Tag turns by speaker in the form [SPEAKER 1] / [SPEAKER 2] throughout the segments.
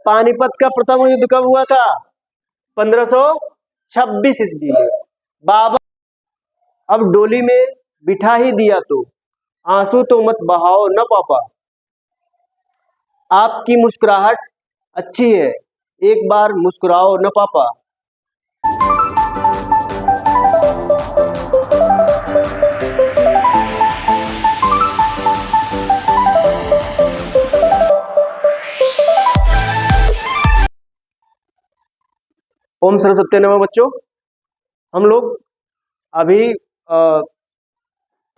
[SPEAKER 1] पानीपत का प्रथम युद्ध कब हुआ था? 1526 ईस्वी में। बाबर अब डोली में बिठा ही दिया तो आंसू तो मत बहाओ न पापा। आपकी मुस्कुराहट अच्छी है, एक बार मुस्कुराओ न पापा। ओम सरस्वती नमः। बच्चों, हम लोग अभी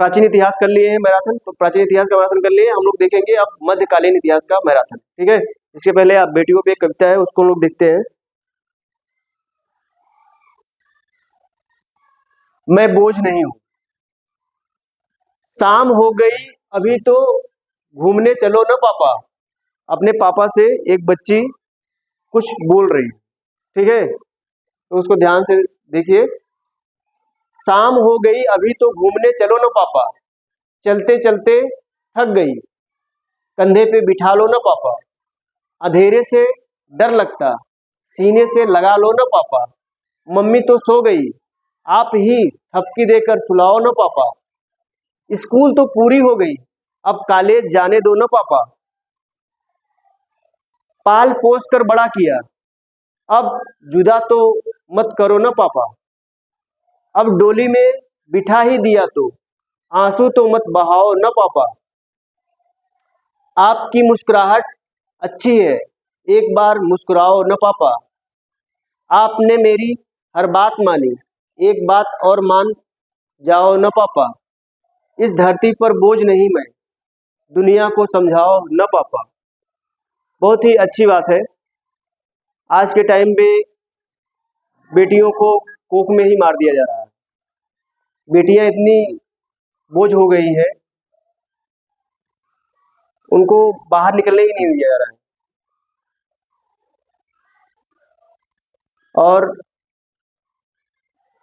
[SPEAKER 1] प्राचीन इतिहास कर लिए हैं मैराथन, तो प्राचीन इतिहास का मैराथन कर लिए। हम लोग देखेंगे अब मध्यकालीन इतिहास का मैराथन, ठीक है। इसके पहले आप बेटियों पे एक कविता है, उसको हम लोग देखते हैं। मैं बोझ नहीं हूं, शाम हो गई अभी तो घूमने चलो न पापा। अपने पापा से एक बच्ची कुछ बोल रही, ठीक है, तो उसको ध्यान से देखिए। शाम हो गई अभी तो घूमने चलो न पापा, चलते चलते थक गई कंधे पे बिठा लो न पापा। अंधेरे से डर लगता सीने से लगा लो न पापा। मम्मी तो सो गई आप ही थपकी देकर सुलाओ न पापा। स्कूल तो पूरी हो गई अब कॉलेज जाने दो न पापा। पाल पोस कर बड़ा किया अब जुदा तो मत करो न पापा। अब डोली में बिठा ही दिया तो आंसू तो मत बहाओ न पापा। आपकी मुस्कुराहट अच्छी है, एक बार मुस्कुराओ न पापा। आपने मेरी हर बात मानी, एक बात और मान जाओ न पापा। इस धरती पर बोझ नहीं मैं, दुनिया को समझाओ न पापा। बहुत ही अच्छी बात है। आज के टाइम पे बेटियों को कोख में ही मार दिया जा रहा है। बेटियां इतनी बोझ हो गई है, उनको बाहर निकलने ही नहीं दिया जा रहा है। और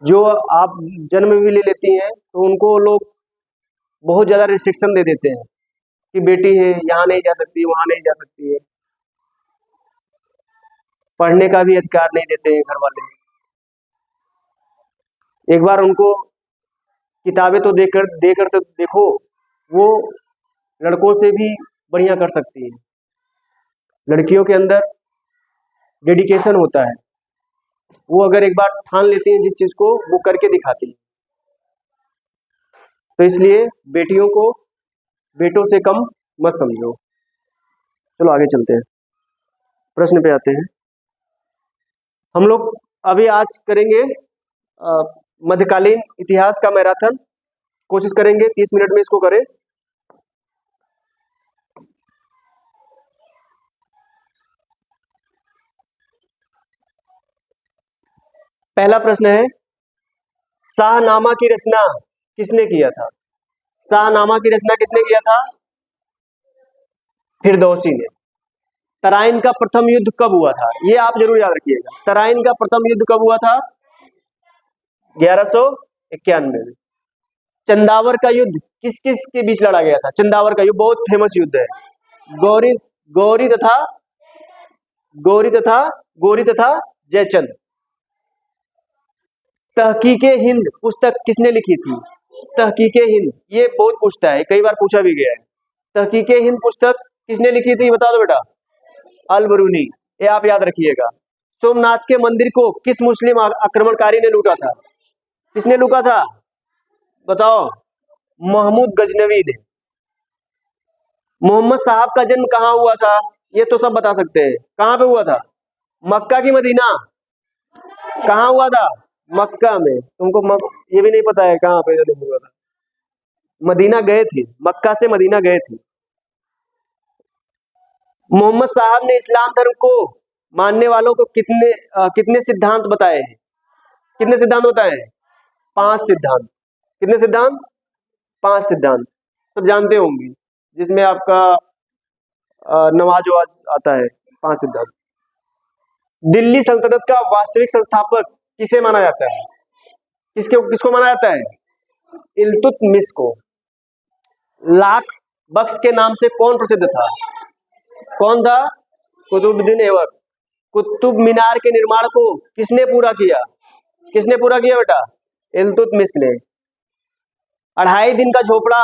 [SPEAKER 1] जो आप जन्म भी ले लेती हैं तो उनको लोग बहुत ज़्यादा रिस्ट्रिक्शन दे देते हैं कि बेटी है, यहाँ नहीं जा सकती, वहाँ नहीं जा सकती है। पढ़ने का भी अधिकार नहीं देते हैं घर वाले। एक बार उनको किताबें तो देकर तो देखो, वो लड़कों से भी बढ़िया कर सकती है। लड़कियों के अंदर डेडिकेशन होता है, वो अगर एक बार ठान लेती हैं जिस चीज को, वो करके दिखाती है। तो इसलिए बेटियों को बेटों से कम मत समझो। चलो आगे चलते हैं, प्रश्न पे आते हैं। हम लोग अभी आज करेंगे मध्यकालीन इतिहास का मैराथन। कोशिश करेंगे 30 मिनट में इसको करें। पहला प्रश्न है, शाहनामा की रचना किसने किया था? शाहनामा की रचना किसने किया था? फिरदौसी ने। तराइन का प्रथम युद्ध कब हुआ था? ये आप जरूर याद रखिएगा। तराइन का प्रथम युद्ध कब हुआ था? 1191 में। चंदावर का युद्ध किस किस के बीच लड़ा गया था? चंदावर का युद्ध बहुत फेमस युद्ध है। गौरी गौरी तथा गौरी तथा जयचंद। तहकीके हिंद पुस्तक किसने लिखी थी? तहकीके हिंद, ये बहुत पूछता है, कई बार पूछा भी गया है। तहकीके हिंद पुस्तक किसने लिखी थी? बता दो बेटा। अल बरूनी, ये आप याद रखिएगा। सोमनाथ के मंदिर को किस मुस्लिम आक्रमणकारी ने लूटा था? किसने लूटा था? बताओ। महमूद गजनवी ने। मोहम्मद साहब का जन्म कहाँ हुआ था? ये तो सब बता सकते हैं। कहाँ पे हुआ था? मक्का की मदीना? कहाँ हुआ था? मक्का में। तुमको ये भी नहीं पता है कहाँ पे जन्म हुआ था? मदीना गए थे, मक्का से मदीना गए थे। मोहम्मद साहब ने इस्लाम धर्म को मानने वालों को कितने सिद्धांत बताए हैं? कितने सिद्धांत बताए हैं? 5 सिद्धांत। कितने सिद्धांत? 5 सिद्धांत। सब जानते होंगे, जिसमें आपका नमाज आता है। 5 सिद्धांत। दिल्ली सल्तनत का वास्तविक संस्थापक किसे माना जाता है? किसको माना जाता है? इल्तुतमिश को। लाख बख्श के नाम से कौन प्रसिद्ध था? कौन था? कुतुबुद्दीन ऐबक। कुतुब मीनार के निर्माण को किसने पूरा किया? किसने पूरा किया बेटा? इल्तुतमिश ने। 2.5 दिन का झोपड़ा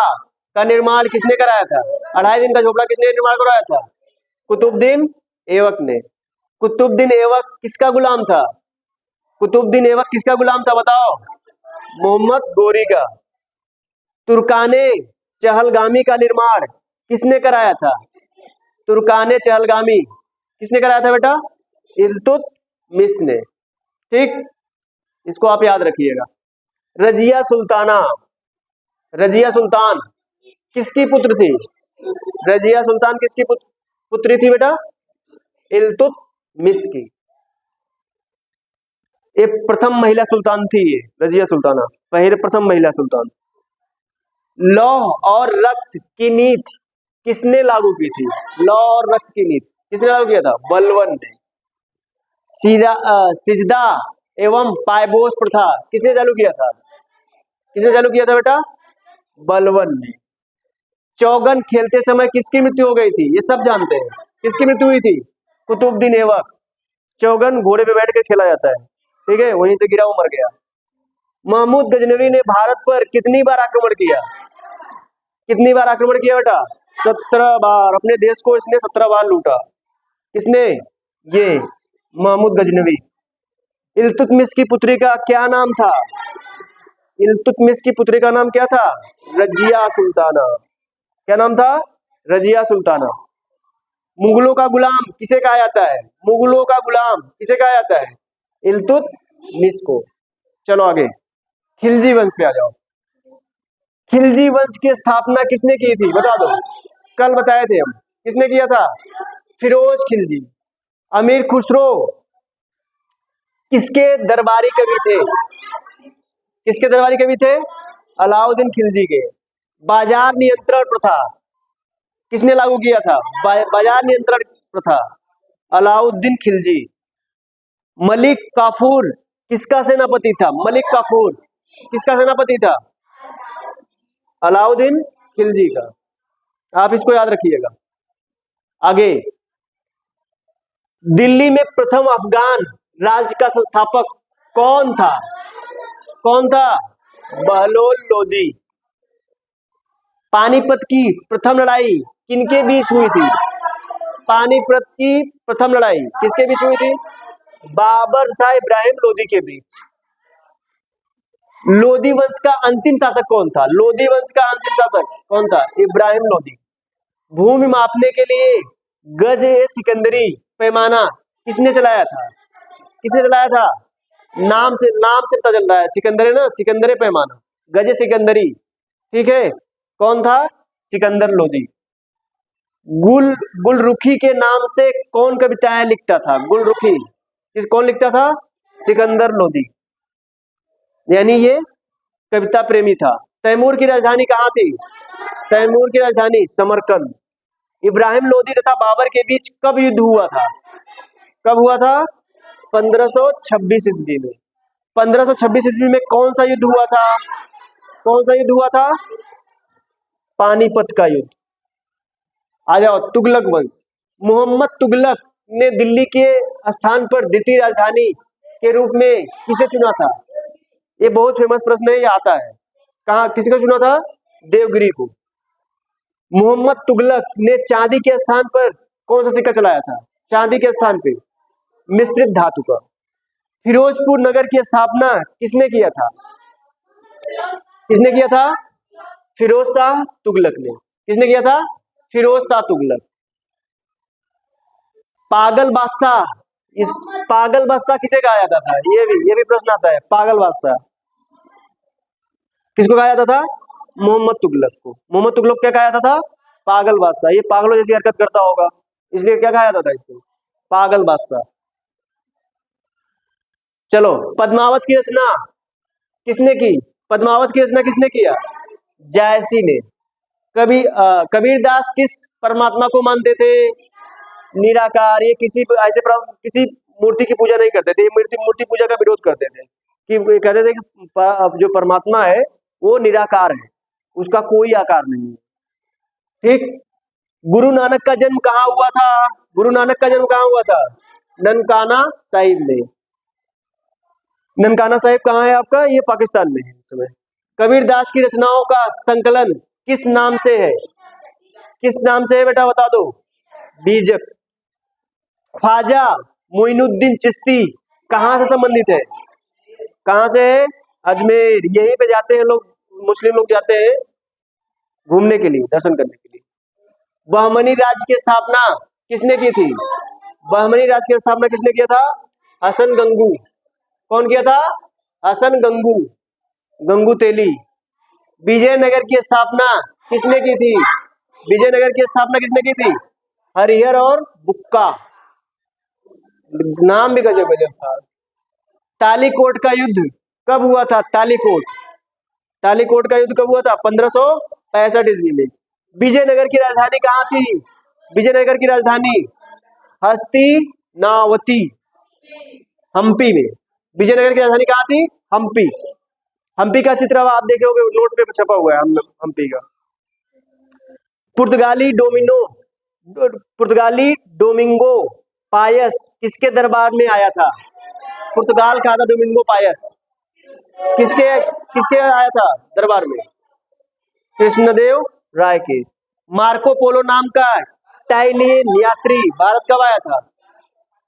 [SPEAKER 1] का निर्माण किसने कराया था? 2.5 दिन का झोपड़ा किसने निर्माण कराया था? कुतुबुद्दीन ऐबक ने। कुतुबुद्दीन ऐबक किसका गुलाम था? कुतुबुद्दीन ऐबक किसका गुलाम था बताओ? मोहम्मद गोरी का। तुर्काने चहलगामी का निर्माण किसने कराया था? तुर्काने चहलगामी किसने कराया था बेटा? इल्तुतमिश ने। ठीक, इसको आप याद रखिएगा। रजिया सुल्ताना, रजिया सुल्तान किसकी पुत्र थी? रजिया सुल्तान किसकी पुत्री थी बेटा? इल्तुतमिश की। ये प्रथम महिला सुल्तान थी, ये रजिया सुल्ताना प्रथम महिला सुल्तान। लौह और रक्त की नीति किसने लागू की थी? लौह और रक्त की नीति किसने लागू किया था? बलबन ने। सिजदा एवं पायपोस प्रथा किसने चालू किया था? किसने चालू किया था बेटा? बलबन ने। चौगन खेलते समय किसकी मृत्यु हो गई थी? ये सब जानते हैं। किसकी मृत्यु हुई थी? कुतुबुद्दीन ऐबक। चौगन घोड़े पे बैठ के खेला जाता है, ठीक है, वहीं से गिरा वो मर गया। महमूद गजनवी ने भारत पर कितनी बार आक्रमण किया? कितनी बार आक्रमण किया बेटा? 17 बार। अपने देश को इसने 17 बार लूटा। किसने? ये महमूद गजनवी। इल्तुतमिश की पुत्री का क्या नाम था? इल्तुतमिश की पुत्री का नाम क्या था? रजिया सुल्ताना। क्या नाम था? रजिया सुल्ताना। मुगलों का गुलाम किसे कहा जाता है? मुगलों का गुलाम किसे कहा जाता है? इल्तुतमिश को। चलो आगे, खिलजी वंश पे आ जाओ। खिलजी वंश की स्थापना किसने की थी बता दो? कल बताए थे हम। किसने किया था? फिरोज खिलजी। अमीर खुसरो किसके दरबारी कवि थे? किसके दरबारी कवि थे? अलाउद्दीन खिलजी के। बाजार नियंत्रण प्रथा किसने लागू किया था? बाजार नियंत्रण प्रथा अलाउद्दीन खिलजी। मलिक काफूर किसका सेनापति था? मलिक काफूर किसका सेनापति था? अलाउद्दीन खिलजी का। आप इसको याद रखिएगा। आगे, दिल्ली में प्रथम अफगान राज्य का संस्थापक कौन था? कौन था? बहलोल लोदी। पानीपत की प्रथम लड़ाई किनके बीच हुई थी? पानीपत की प्रथम लड़ाई किसके बीच हुई थी? बाबर तथा इब्राहिम लोदी के बीच। लोदी वंश का अंतिम शासक कौन था? लोदी वंश का अंतिम शासक कौन था? इब्राहिम लोदी। भूमि मापने के लिए गज ए सिकंदरी पैमाना किसने चलाया था? किसने चलाया था? नाम से पता चल रहा है, सिकंदर है ना, सिकंदरी पैमाना, गज ए सिकंदरी, ठीक है। कौन था? सिकंदर लोदी। गुलरुखी के नाम से कौन कविताएं लिखता था? गुलरुखी कौन लिखता था? सिकंदर लोदी, यानी ये कविता प्रेमी था। तैमूर की राजधानी कहाँ थी? तैमूर की राजधानी समरकंद। इब्राहिम लोदी तथा बाबर के बीच कब युद्ध हुआ था? कब हुआ था? 1526 ईस्वी में। 1526 ईस्वी में कौन सा युद्ध हुआ था? कौन सा युद्ध हुआ था? पानीपत का युद्ध। आ जाओ, तुगलक वंश। मोहम्मद तुगलक ने दिल्ली के स्थान पर द्वितीय राजधानी के रूप में किसे चुना था? ये बहुत फेमस प्रश्न है, ये आता है। कहा किसको चुना था? देवगिरी को। मोहम्मद तुगलक ने चांदी के स्थान पर कौन सा सिक्का चलाया था? चांदी के स्थान पे मिश्रित धातु का। फिरोजपुर नगर की स्थापना किसने किया था? किसने किया था? फिरोज शाह तुगलक ने। किसने किया था? फिरोज शाह तुगलक। पागल बादशाह, इस पागल बादशाह किसे कहा जाता था? ये भी प्रश्न आता है। पागल बादशाह किसको कहा जाता था? मोहम्मद तुगलक को। मोहम्मद तुगलक क्या कहा जाता था? पागल बादशाह। ये पागलों जैसी हरकत करता होगा, इसलिए क्या कहा जाता था इसको? पागल बादशाह। चलो, पद्मावत की रचना किसने की? पद्मावत की रचना किसने किया? जायसी ने। कबीरदास किस परमात्मा को मानते थे? निराकार। ये किसी मूर्ति की पूजा नहीं करते थे, मूर्ति पूजा का विरोध करते थे, कि कहते थे कि जो परमात्मा है वो निराकार है, उसका कोई आकार नहीं है, ठीक। गुरु नानक का जन्म कहाँ हुआ था? गुरु नानक का जन्म कहाँ हुआ था? ननकाना साहिब में। ननकाना साहिब कहाँ है आपका? ये पाकिस्तान में है इस समय। कबीरदास की रचनाओं का संकलन किस नाम से है? किस नाम से है बेटा बता दो? बीजक। ख्वाजा मोइनुद्दीन चिश्ती कहाँ से संबंधित है? कहाँ से है? अजमेर। यहीं पे जाते हैं लोग, मुस्लिम लोग जाते हैं घूमने के लिए, दर्शन करने के लिए। बहमनी राज्य की स्थापना किसने की थी? बहमनी राज्य की स्थापना किसने किया था? हसन गंगू। कौन किया था? हसन गंगू, गंगू तेली। विजयनगर की स्थापना किसने की थी? विजयनगर की स्थापना किसने की थी? हरिहर और बुक्का। नाम भी गजब गजब था। तालीकोट का युद्ध कब हुआ था? तालीकोट। तालीकोट का युद्ध कब हुआ था? 1565 ईस्वी में। विजयनगर की राजधानी कहाँ थी? विजयनगर की राजधानी हस्तिनावती, हम्पी में। विजयनगर की राजधानी कहाँ थी? हम्पी। हम्पी का चित्र आप देखे होंगे, नोट पे छपा हुआ है हम्पी का। पुर्तगाली डोमिंगो पायस किसके दरबार में आया था? पुर्तगाल का था डोमिंगो पायस, किसके किसके आया था दरबार में? कृष्णदेव राय के। मार्को पोलो नाम का इटालियन यात्री भारत कब आया था?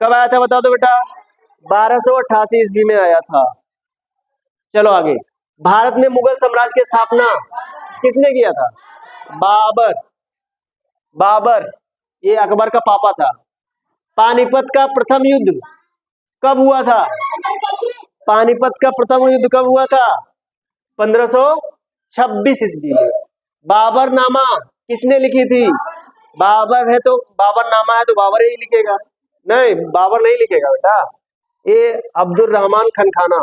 [SPEAKER 1] कब आया था बता दो बेटा? 1288 ईस्वी में आया था। चलो आगे। भारत में मुगल साम्राज्य की स्थापना किसने किया था? बाबर। बाबर ये अकबर का पापा था। पानीपत का प्रथम युद्ध कब हुआ था? पानीपत का प्रथम युद्ध कब हुआ था? 1526 ईस्वी में। बाबरनामा किसने लिखी थी? बाबर है तो बाबरनामा है तो बाबर ही लिखेगा। नहीं, बाबर नहीं लिखेगा बेटा, ये अब्दुल रहमान खान खाना,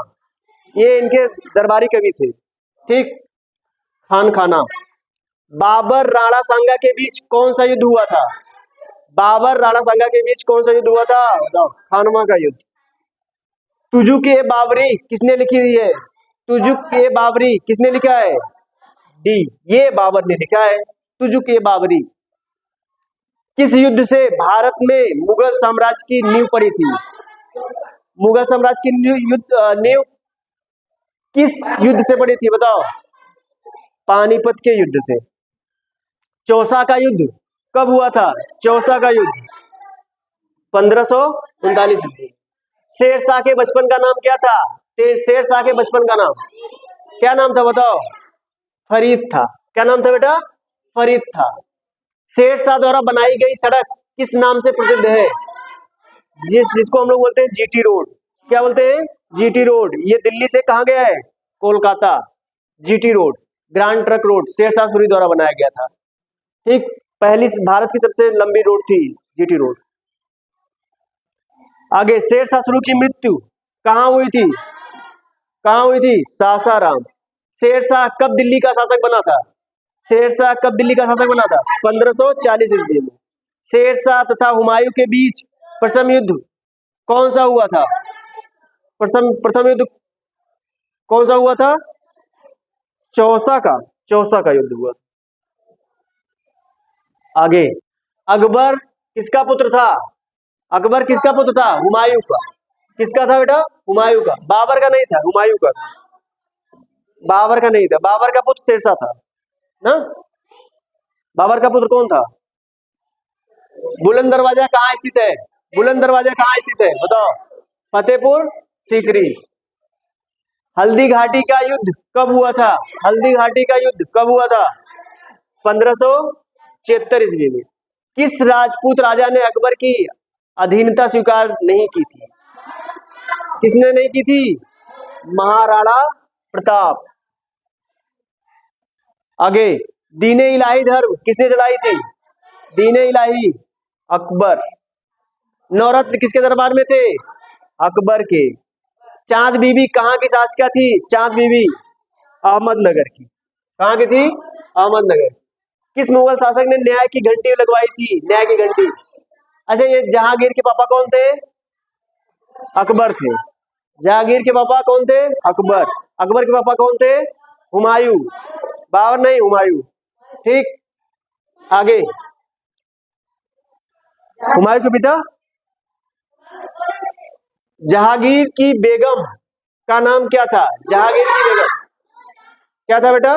[SPEAKER 1] ये इनके दरबारी कवि थे। ठीक, खान खाना। बाबर राणा सांगा के बीच कौन सा युद्ध हुआ था? बाबर राणा सांगा के बीच कौन सा युद्ध हुआ था? बताओ। खानवा का युद्ध। तुजुक ए बाबरी किसने लिखी हुई है? तुजुक ए बाबरी किसने लिखा है? डी, ये बाबर ने लिखा है तुजुक ए बाबरी। किस युद्ध से भारत में मुगल साम्राज्य की नींव पड़ी थी? मुगल साम्राज्य की नींव किस युद्ध से पड़ी थी बताओ? पानीपत के युद्ध से। चौसा का युद्ध कब हुआ था? चौसा का युद्ध 1539 ईस्वी। शेरशाह के बचपन का नाम क्या था? शेरशाह के बचपन का नाम क्या नाम था बताओ? फरीद था। क्या नाम था बेटा? फरीद था। शेरशाह द्वारा बनाई गई सड़क किस नाम से प्रसिद्ध है? जिसको हम लोग बोलते हैं जीटी रोड। क्या बोलते हैं? GT road. ये दिल्ली से कहाँ गया है? Kolkata. GT road, grand trunk road, Sher Shah Suri द्वारा बनाया गया था। ठीक, पहली भारत की सबसे लंबी रोड थी जीटी रोड। आगे, शेरशाह सूरी की मृत्यु कहाँ हुई थी? कहाँ हुई थी? सासाराम। शेरशाह कब दिल्ली का शासक बना था? शेरशाह कब दिल्ली का शासक बना था? 1540 ईस्वी में। शेरशाह तथा हुमायूं के बीच प्रथम युद्ध कौन सा हुआ था? प्रथम युद्ध कौन सा हुआ था? चौसा का युद्ध हुआ। आगे, अकबर किसका पुत्र था? अकबर किसका पुत्र था? हुमायूं का। किसका था बेटा? हुमायूं का। बाबर का नहीं था, हुमायूं का। बाबर का नहीं था, बाबर का पुत्र शेरशाह था ना। बाबर का पुत्र कौन था? बुलंद दरवाजा कहाँ स्थित है? बुलंद दरवाजा कहाँ स्थित है बताओ? फतेहपुर सीकरी। हल्दी घाटी का युद्ध कब हुआ था? हल्दी घाटी का युद्ध कब हुआ था? 1576 ईस्वी में। किस राजपूत राजा ने अकबर की अधीनता स्वीकार नहीं की थी? किसने नहीं की थी? महाराणा प्रताप। आगे, दीने इलाही धर्म किसने चलाई थी? दीने इलाही अकबर। नवरत्न किसके दरबार में थे? अकबर के। चांद बीबी कहाँ की शासिका थी? चांद बीबी अहमदनगर की। कहाँ की थी? अहमदनगर। किस मुगल शासक ने न्याय की घंटी लगवाई थी? न्याय की घंटी। अच्छा, ये जहांगीर के पापा कौन थे? अकबर थे। जहांगीर के पापा कौन थे? अकबर। अकबर के पापा कौन थे? हुमायूं। बाबर नहीं, हुमायूं। ठीक, आगे, हुमायूं के पिता जहांगीर की बेगम का नाम क्या था? जहांगीर की बेगम क्या था बेटा?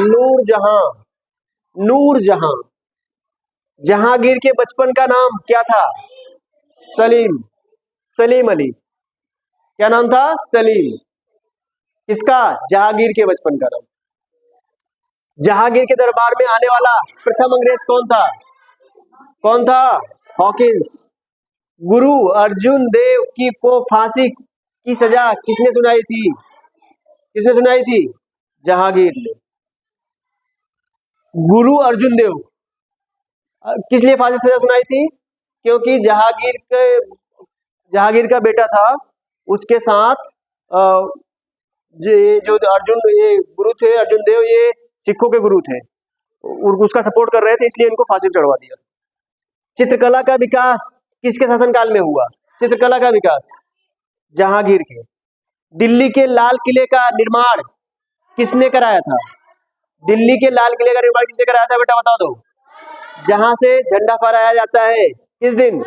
[SPEAKER 1] नूरजहां। नूरजहां। जहांगीर के बचपन का नाम क्या था? सलीम। सलीम अली। क्या नाम था? सलीम। किसका? जहांगीर के बचपन का नाम। जहांगीर के दरबार में आने वाला प्रथम अंग्रेज कौन था? कौन था? हॉकिंस। गुरु अर्जुन देव की को फांसी की सजा किसने सुनाई थी? किसने सुनाई थी? जहांगीर ने। गुरु अर्जुन देव किस लिए फांसी की सजा सुनाई थी? क्योंकि जहांगीर का बेटा था, उसके साथ जो अर्जुन ये गुरु थे, अर्जुन देव ये सिखों के गुरु थे, उसका सपोर्ट कर रहे थे, इसलिए इनको फांसी चढ़वा दिया। चित्रकला का विकास किसके शासनकाल में हुआ? चित्रकला का विकास जहांगीर के। दिल्ली के लाल किले का निर्माण किसने कराया था? दिल्ली के लाल किले का निर्माण किसने कराया था बेटा, बता दो। जहां से झंडा फहराया जाता है किस दिन?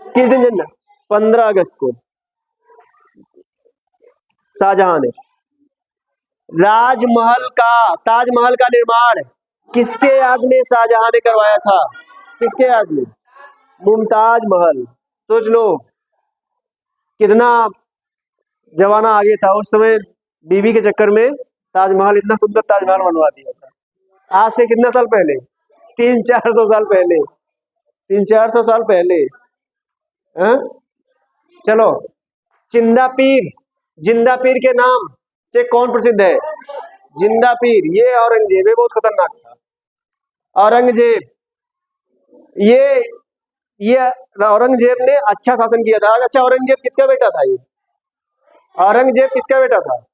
[SPEAKER 1] किस दिन झंडा? 15 अगस्त को शाहजहां ने। ताजमहल का निर्माण किसके याद में शाहजहां ने करवाया था? किसके याद में? मुमताज महल। सोच लो कितना जमाना आगे था उस समय, बीवी के चक्कर में ताजमहल, इतना सुंदर ताजमहल बनवा दिया था। आज से कितना साल पहले? 300-400 साल पहले। 300-400 साल पहले। चलो, जिंदा पीर के नाम से कौन प्रसिद्ध है? जिंदा पीर ये औरंगजेब, ये बहुत खतरनाक था। औरंगजेब ये औरंगजेब ने अच्छा शासन किया था। अच्छा, औरंगजेब किसका बेटा था? ये औरंगजेब किसका बेटा था?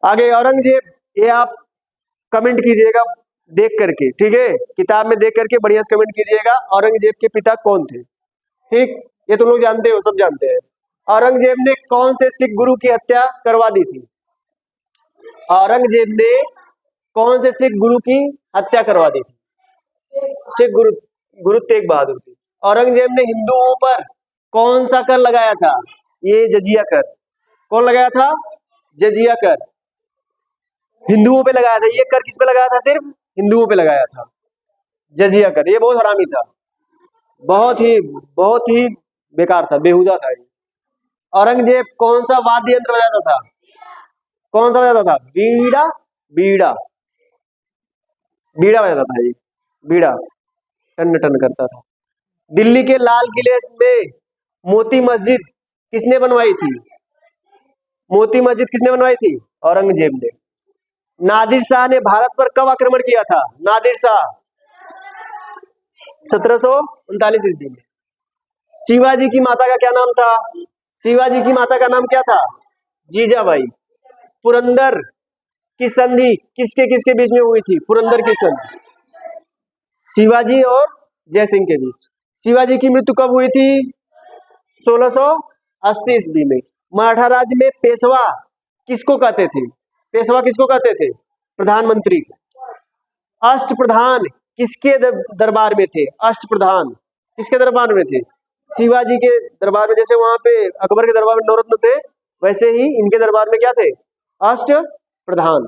[SPEAKER 1] आगे औरंगजेब, ये आप कमेंट कीजिएगा देख करके, ठीक है? किताब में देख करके बढ़िया से कमेंट कीजिएगा, औरंगजेब के पिता कौन थे? ठीक, ये तुम लोग जानते हो, सब जानते हैं। औरंगजेब ने कौन से सिख गुरु की हत्या करवा दी थी? औरंगजेब ने कौन से सिख गुरु की हत्या करवा दी थी? सिख गुरु तेग बहादुर थी। औरंगजेब ने हिंदुओं पर कौन सा कर लगाया था? ये जजिया कर। कौन लगाया था? जजिया कर। हिंदुओं पे लगाया था। ये कर किस पे लगाया था? सिर्फ हिंदुओं पे लगाया था, जजिया कर। ये बहुत हरामी था, बहुत ही बेकार था, बेहुदा था ये। औरंगजेब कौन सा वाद्य यंत्र बजाता था? कौन सा बजाता था? बीड़ा। बीड़ा बीड़ा बजाता था ये, बीड़ा टन टन करता था। दिल्ली के लाल किले में मोती मस्जिद किसने बनवाई थी? मोती मस्जिद किसने बनवाई थी? औरंगजेब ने। नादिर शाह ने भारत पर कब आक्रमण किया था? नादिर शाह 1739 ईस्वी में। शिवाजी की माता का क्या नाम था? शिवाजी की माता का नाम क्या था? जीजाबाई। पुरंदर की संधि किसके किसके बीच में हुई थी? पुरंदर की संधि शिवाजी और जयसिंह के बीच। शिवाजी की मृत्यु कब हुई थी? 1680 ईस्वी में। मराठा राज्य में पेशवा किसको कहते थे? पेशवा किसको कहते थे? प्रधानमंत्री। अष्टप्रधान किसके दरबार में थे? अष्टप्रधान किसके दरबार में थे? शिवाजी के दरबार में। जैसे वहां पे अकबर के दरबार में नवरत्न थे, वैसे ही इनके दरबार में क्या थे? अष्टप्रधान।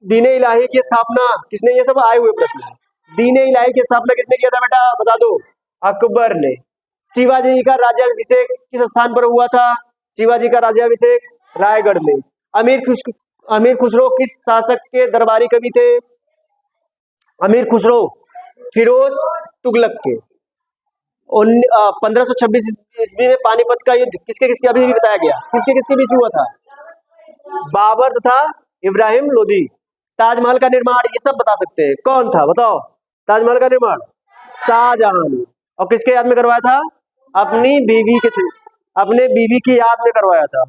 [SPEAKER 1] दीन इलाही की स्थापना किसने? ये सब आए हुए प्रश्न है। दीन इलाही की स्थापना किसने किया था बेटा, बता दो? अकबर ने। शिवाजी का राज्याभिषेक किस स्थान पर हुआ था? शिवाजी का राज्याभिषेक रायगढ़ में। अमीर खुसरो किस शासक के दरबारी कवि थे? अमीर खुसरो फिरोज तुगलक के। 1526 ईस्वी में पानीपत का युद्ध किसके किसके, अभी भी बताया गया, किसके किसके बीच हुआ था? बाबर तथा इब्राहिम लोदी। ताजमहल का निर्माण ये सब बता सकते हैं, कौन था बताओ? ताजमहल का निर्माण शाहजहां ने। और किसके याद में करवाया था? अपनी बीवी की याद में करवाया था।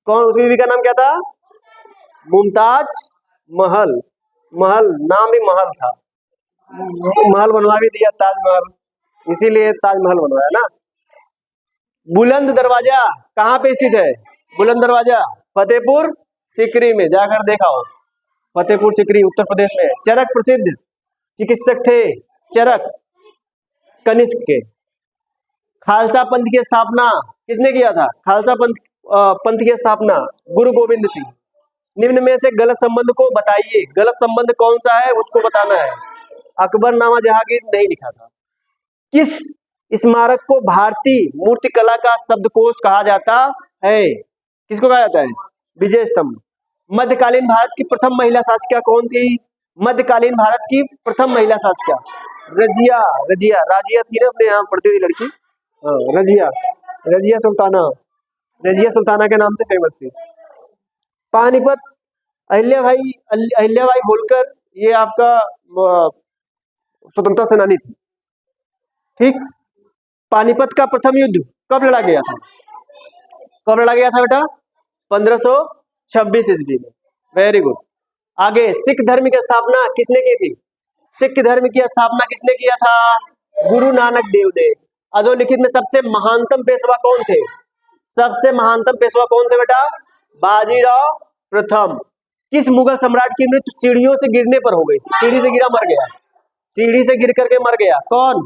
[SPEAKER 1] कौन? उसकी बीवी का नाम क्या था? मुमताज महल। नाम भी महल था, महल बनवा भी दिया ताजमहल, इसीलिए ताजमहल बनवाया ना। बुलंद दरवाजा कहाँ पे स्थित है? बुलंद दरवाजा फतेहपुर सीकरी में, जाकर देखा हो। फतेहपुर सीकरी उत्तर प्रदेश में। चरक प्रसिद्ध चिकित्सक थे चरक कनिष्क के। खालसा पंथ की स्थापना किसने किया था? खालसा पंथ की स्थापना गुरु गोविंद सिंह। निम्न में से गलत संबंध को बताइए, गलत संबंध कौन सा है उसको बताना है। अकबरनामा जहांगीर नहीं लिखा था। किस स्मारक को भारतीय मूर्तिकला का शब्दकोश कहा जाता है? किसको कहा जाता है? विजय स्तंभ। मध्यकालीन भारत की प्रथम महिला शासिका कौन थी? मध्यकालीन भारत की प्रथम महिला शासिका रजिया। राजिया थी ना, अपने यहाँ पढ़ती थी लड़की, रजिया, रजिया सुल्ताना के नाम से फेमस थी। पानीपत, अहिल्याबाई होलकर, ये आपका स्वतंत्रता सेनानी थी। ठीक। पानीपत का प्रथम युद्ध कब लड़ा गया था? कब लड़ा गया था बेटा? 1526 ईस्वी में। Very good. आगे, सिख धर्म की स्थापना किसने की थी? सिख धर्म की स्थापना किसने किया था? गुरु नानक देव ने। अधोलिखित में सबसे महानतम पेशवा कौन थे? सबसे महानतम पेशवा कौन थे बेटा? बाजीराव प्रथम। किस मुगल सम्राट की मृत्यु सीढ़ियों से गिरने पर हो गई? सीढ़ी से गिरा मर गया, सीढ़ी से गिर करके मर गया। कौन?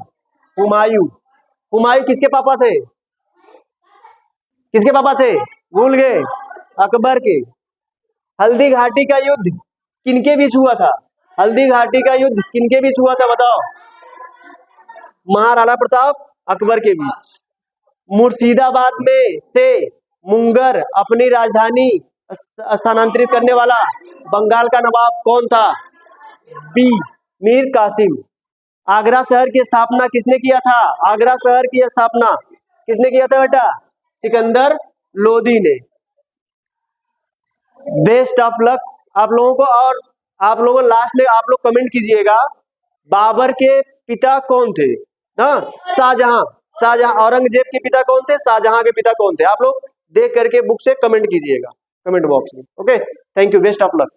[SPEAKER 1] हुमायूं। हुमायूं किसके पापा थे? किसके पापा थे? भूल गए? अकबर के। हल्दी घाटी का युद्ध किनके बीच हुआ था? हल्दी घाटी का युद्ध किनके बीच हुआ था बताओ? महाराणा प्रताप अकबर के बीच। मुर्शिदाबाद में से मुंगर अपनी राजधानी स्थानांतरित करने वाला बंगाल का नवाब कौन था? बी मीर कासिम। आगरा शहर की स्थापना किसने किया था? आगरा शहर की स्थापना किसने किया था बेटा? सिकंदर लोदी ने। बेस्ट ऑफ लक आप लोगों को। और आप लोगों लास्ट में आप लोग कमेंट कीजिएगा, बाबर के पिता कौन थे? हाँ, शाहजहां। औरंगजेब के पिता कौन थे? शाहजहां के पिता कौन थे? आप लोग देख करके बुक से कमेंट कीजिएगा कमेंट बॉक्स में। Okay, thank you, best of luck.